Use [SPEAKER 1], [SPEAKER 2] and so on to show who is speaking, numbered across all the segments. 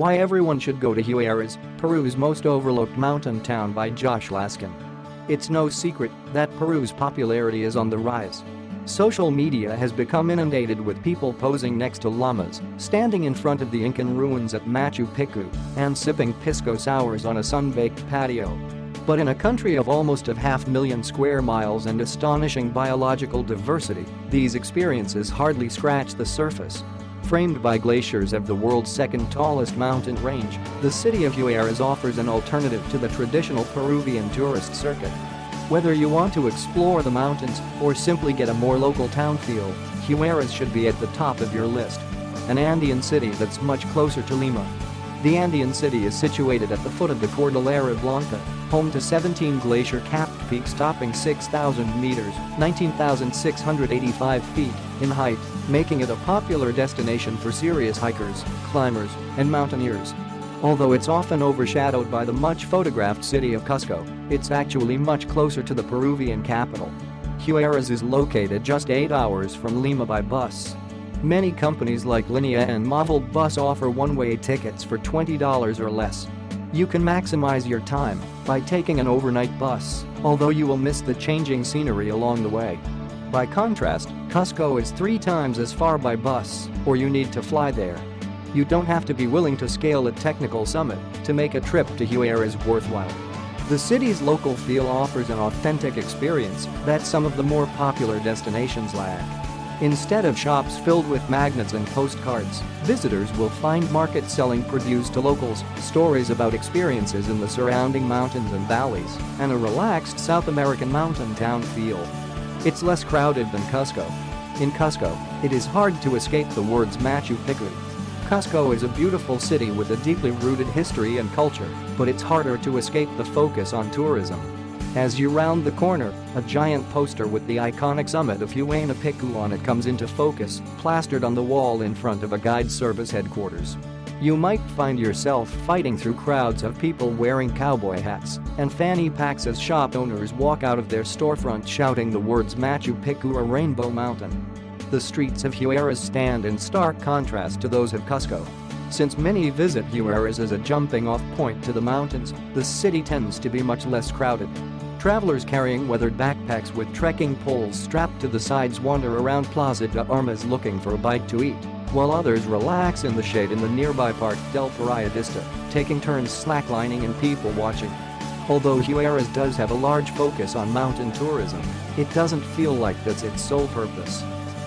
[SPEAKER 1] Why everyone should go to Huaraz, Peru's most overlooked mountain town by Josh Laskin. It's no secret that Peru's popularity is on the rise. Social media has become inundated with people posing next to llamas, standing in front of the Incan ruins at Machu Picchu, and sipping pisco sours on a sun-baked patio. But in a country of almost 500,000 square miles and astonishing biological diversity, these experiences hardly scratch the surface. Framed by glaciers of the world's second tallest mountain range, the city of Huaraz offers an alternative to the traditional Peruvian tourist circuit. Whether you want to explore the mountains or simply get a more local town feel, Huaraz should be at the top of your list. An Andean city that's much closer to Lima. The Andean city is situated at the foot of the Cordillera Blanca, home to 17 glacier-capped peaks topping 6,000 meters (19,685 feet) in height, making it a popular destination for serious hikers, climbers, and mountaineers. Although it's often overshadowed by the much-photographed city of Cusco, it's actually much closer to the Peruvian capital. Huaraz is located just 8 hours from Lima by bus. Many companies like Linea and Mobil Bus offer one-way tickets for $20 or less. You can maximize your time by taking an overnight bus, although you will miss the changing scenery along the way. By contrast, Cusco is 3 times as far by bus, or you need to fly there. You don't have to be willing to scale a technical summit to make a trip to Huaraz worthwhile. The city's local feel offers an authentic experience that some of the more popular destinations lack. Instead of shops filled with magnets and postcards, visitors will find markets selling produce to locals, stories about experiences in the surrounding mountains and valleys, and a relaxed South American mountain town feel. It's less crowded than Cusco. In Cusco, it is hard to escape the words Machu Picchu. Cusco is a beautiful city with a deeply rooted history and culture, but it's harder to escape the focus on tourism. As you round the corner, a giant poster with the iconic summit of Huayna Picchu on it comes into focus, plastered on the wall in front of a guide service headquarters. You might find yourself fighting through crowds of people wearing cowboy hats and fanny packs as shop owners walk out of their storefront shouting the words Machu Picchu or Rainbow Mountain. The streets of Huaraz stand in stark contrast to those of Cusco. Since many visit Huaraz as a jumping-off point to the mountains, the city tends to be much less crowded. Travelers carrying weathered backpacks with trekking poles strapped to the sides wander around Plaza de Armas looking for a bite to eat, while others relax in the shade in the nearby park del Periodista, taking turns slacklining and people-watching. Although Huaraz does have a large focus on mountain tourism, it doesn't feel like that's its sole purpose.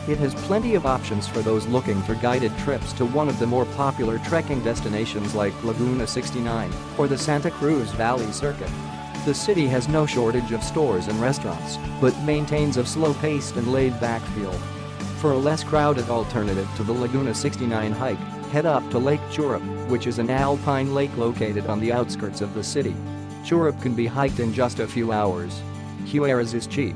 [SPEAKER 1] It has plenty of options for those looking for guided trips to one of the more popular trekking destinations like Laguna 69 or the Santa Cruz Valley Circuit. The city has no shortage of stores and restaurants, but maintains a slow-paced and laid-back feel. For a less crowded alternative to the Laguna 69 hike, head up to Lake Churup, which is an alpine lake located on the outskirts of the city. Churup can be hiked in just a few hours. Huaraz is cheap.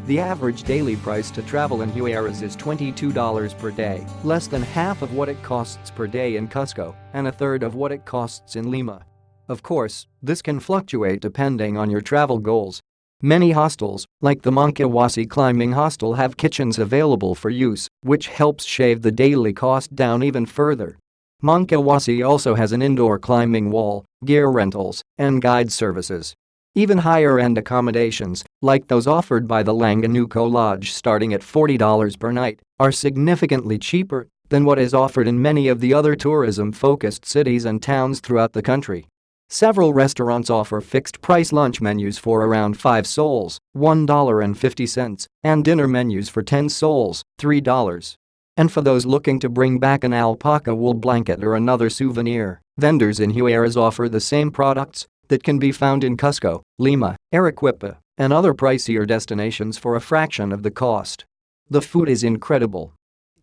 [SPEAKER 1] The average daily price to travel in Huaraz is $22 per day, less than half of what it costs per day in Cusco, and a third of what it costs in Lima. Of course, this can fluctuate depending on your travel goals. Many hostels, like the Monkawasi Climbing Hostel, have kitchens available for use, which helps shave the daily cost down even further. Monkawasi also has an indoor climbing wall, gear rentals, and guide services. Even higher-end accommodations, like those offered by the Langanuco Lodge starting at $40 per night, are significantly cheaper than what is offered in many of the other tourism-focused cities and towns throughout the country. Several restaurants offer fixed-price lunch menus for around 5 soles, $1.50, and dinner menus for 10 soles, $3. And for those looking to bring back an alpaca wool blanket or another souvenir, vendors in Huaraz offer the same products that can be found in Cusco, Lima, Arequipa, and other pricier destinations for a fraction of the cost. The food is incredible.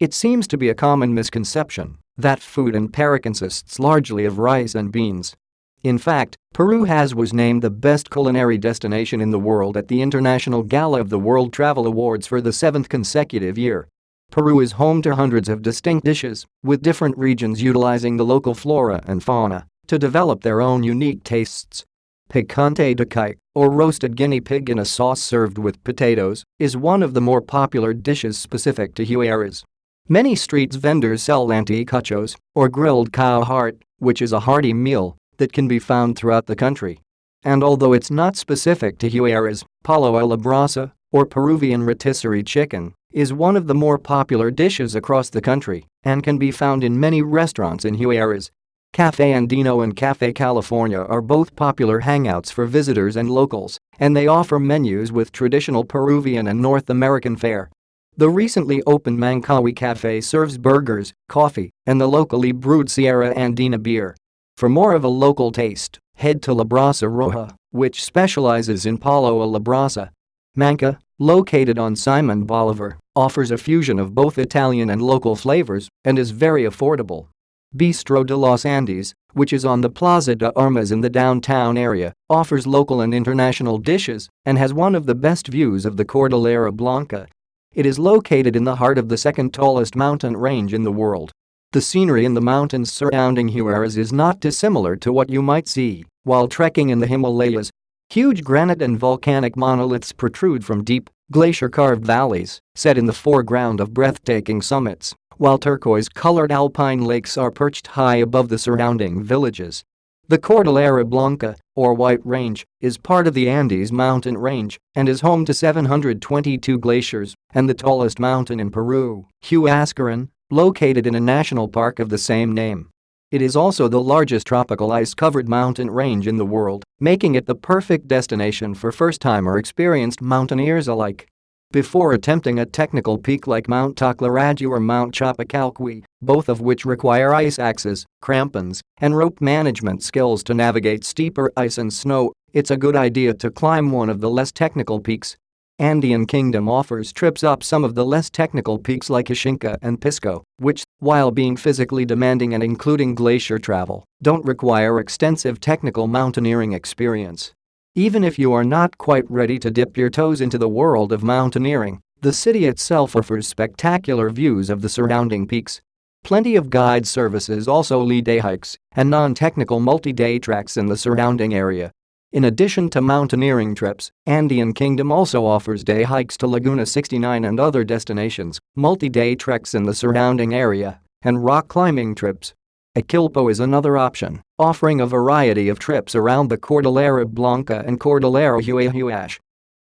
[SPEAKER 1] It seems to be a common misconception that food in Peru consists largely of rice and beans. In fact, Peru was named the best culinary destination in the world at the International Gala of the World Travel Awards for the 7th consecutive year. Peru is home to hundreds of distinct dishes, with different regions utilizing the local flora and fauna to develop their own unique tastes. Picante de kite, or roasted guinea pig in a sauce served with potatoes, is one of the more popular dishes specific to Huaraz. Many street vendors sell anticuchos, or grilled cow heart, which is a hearty meal that can be found throughout the country. And although it's not specific to Huaraz, pollo a la brasa, or Peruvian rotisserie chicken, is one of the more popular dishes across the country and can be found in many restaurants in Huaraz. Café Andino and Café California are both popular hangouts for visitors and locals, and they offer menus with traditional Peruvian and North American fare. The recently opened Mancawi Cafe serves burgers, coffee, and the locally brewed Sierra Andina beer. For more of a local taste, head to La Brasa Roja, which specializes in pollo a la brasa. Manca, located on Simon Bolivar, offers a fusion of both Italian and local flavors and is very affordable. Bistro de los Andes, which is on the Plaza de Armas in the downtown area, offers local and international dishes and has one of the best views of the Cordillera Blanca. It is located in the heart of the second tallest mountain range in the world. The scenery in the mountains surrounding Huaraz is not dissimilar to what you might see while trekking in the Himalayas. Huge granite and volcanic monoliths protrude from deep, glacier-carved valleys set in the foreground of breathtaking summits, while turquoise-colored alpine lakes are perched high above the surrounding villages. The Cordillera Blanca, or White Range, is part of the Andes mountain range and is home to 722 glaciers and the tallest mountain in Peru, Huascarán, located in a national park of the same name. It is also the largest tropical ice-covered mountain range in the world, making it the perfect destination for first-time or experienced mountaineers alike. Before attempting a technical peak like Mount Taclaraju or Mount Chapacalqui, both of which require ice axes, crampons, and rope management skills to navigate steeper ice and snow, it's a good idea to climb one of the less technical peaks. Andean Kingdom offers trips up some of the less technical peaks like Ixinca and Pisco, which, while being physically demanding and including glacier travel, don't require extensive technical mountaineering experience. Even if you are not quite ready to dip your toes into the world of mountaineering, the city itself offers spectacular views of the surrounding peaks. Plenty of guide services also lead day hikes and non-technical multi-day treks in the surrounding area. In addition to mountaineering trips, Andean Kingdom also offers day hikes to Laguna 69 and other destinations, multi-day treks in the surrounding area, and rock climbing trips. Aquilpo is another option, offering a variety of trips around the Cordillera Blanca and Cordillera Huahuash.